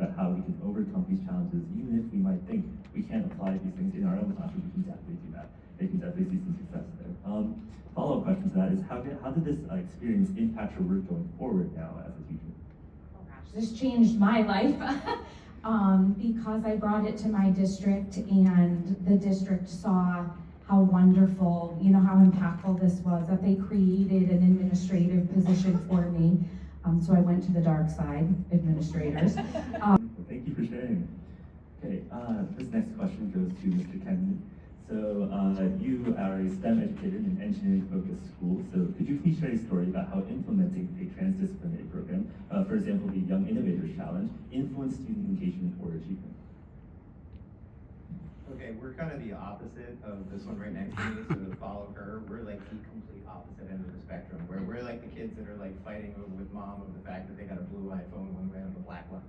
about how we can overcome these challenges, even if we might think we can't apply these things in our own classroom. We can definitely do that. They can definitely see some success there. Follow-up question to that is how did this experience impact your work going forward now as a teacher? Oh gosh, this changed my life because I brought it to my district, and the district saw how wonderful, how impactful this was, that they created an administrative position for me. So I went to the dark side, administrators. Thank you for sharing. Okay, this next question goes to Mr. Kennedy. So you are a STEM educator in an engineering-focused school. So could you please share a story about how implementing a transdisciplinary program, for example, the Young Innovators Challenge, influenced student engagement or achievement? Okay, we're kind of the opposite of this one right next to me, so to follow her, we're like the complete opposite end of the spectrum, where we're like the kids that are like fighting over with mom over the fact that they got a blue iPhone when we have a black one.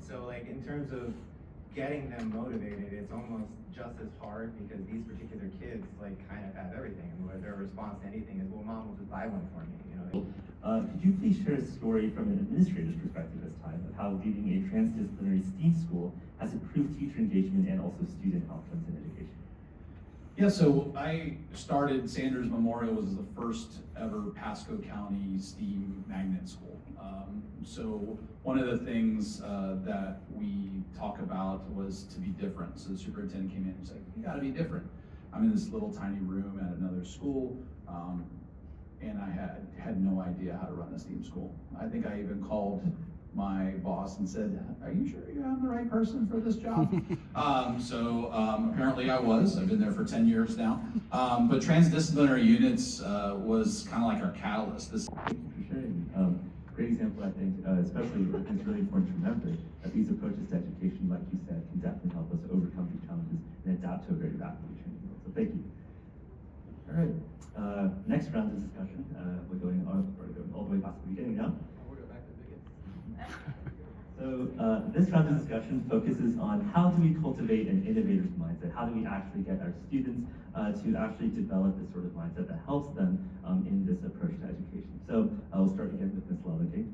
So like in terms of getting them motivated, it's almost just as hard because these particular kids like kind of have everything, and where their response to anything is, well, mom will just buy one for me, Could you please share a story from an administrator's perspective this time of how leading a transdisciplinary STEAM school has improved teacher engagement and also student outcomes in education? Yeah, so I started Sanders Memorial was the first ever Pasco County STEAM magnet school. So one of the things that we talk about was to be different. So the superintendent came in and said, "You gotta be different." I'm in this little tiny room at another school, and I had no idea how to run a STEAM school. I think I even called my boss and said, "Are you sure you have the right person for this job?" Apparently I was. I've been there for 10 years now. But transdisciplinary units was kind of like our catalyst. Thank you for sharing. Great example, I think, especially it's really important to remember that these approaches to education, like you said, can definitely help us overcome these challenges and adapt to a very rapidly changing world. So thank you. All right, next round of discussion. We're going all the way back to the beginning now. We'll go back to the beginning. So this round of discussion focuses on how do we cultivate an innovator's mindset? How do we actually get our students to actually develop this sort of mindset that helps them in this approach to education? So we'll start again with Ms. LAWLOR-KING.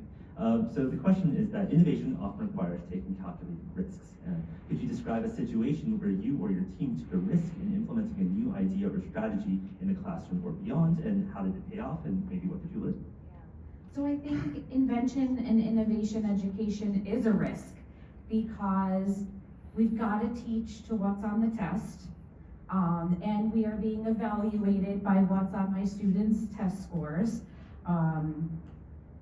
So the question is that innovation often requires taking calculated risks. Could you describe a situation where you or your team took a risk in implementing a new idea or strategy in the classroom or beyond, and how did it pay off, and maybe what did you learn? So I think invention and innovation education is a risk because we've got to teach to what's on the test, and we are being evaluated by what's on my students' test scores.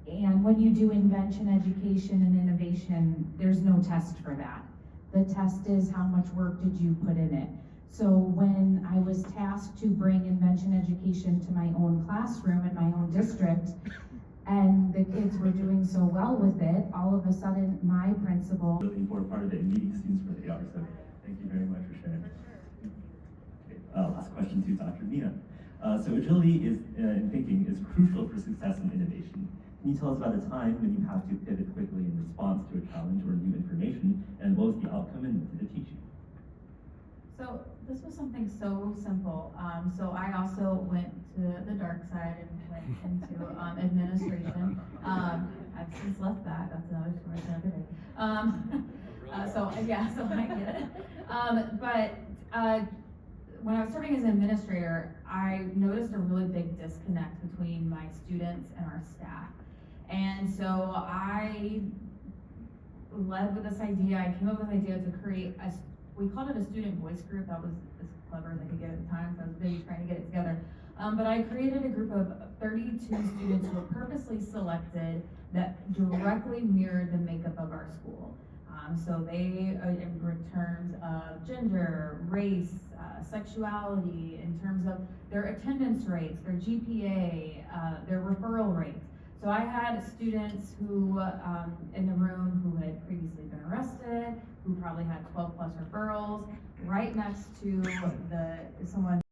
And when you do invention education and innovation, there's no test for that. The test is how much work did you put in it. So when I was tasked to bring invention education to my own classroom in my own district, and the kids were doing so well with it, all of a sudden my principal— Really important part of it in meeting students where they are, so thank you very much for sharing. Okay, last question to Dr. MEEHAN. So agility in thinking is crucial for success in innovation. Can you tell us about a time when you have to pivot quickly in response to a challenge or new information, and what was the outcome and what did it teach you? So this was something so simple. So I also went to the dark side and went into administration. I've since left that. That's another story for another day. So I get it. When I was serving as an administrator, I noticed a really big disconnect between my students and our staff. And so I led with this idea. I came up with the idea to create we called it a student voice group. That was as clever as I could get at the time, so I was busy trying to get it together. But I created a group of 32 students who were purposely selected that directly mirrored the makeup of our school. So they, in terms of gender, race, sexuality, in terms of their attendance rates, their GPA, their referral rates. So I had students who, in the room, who had previously been arrested, who probably had 12+ referrals, right next to someone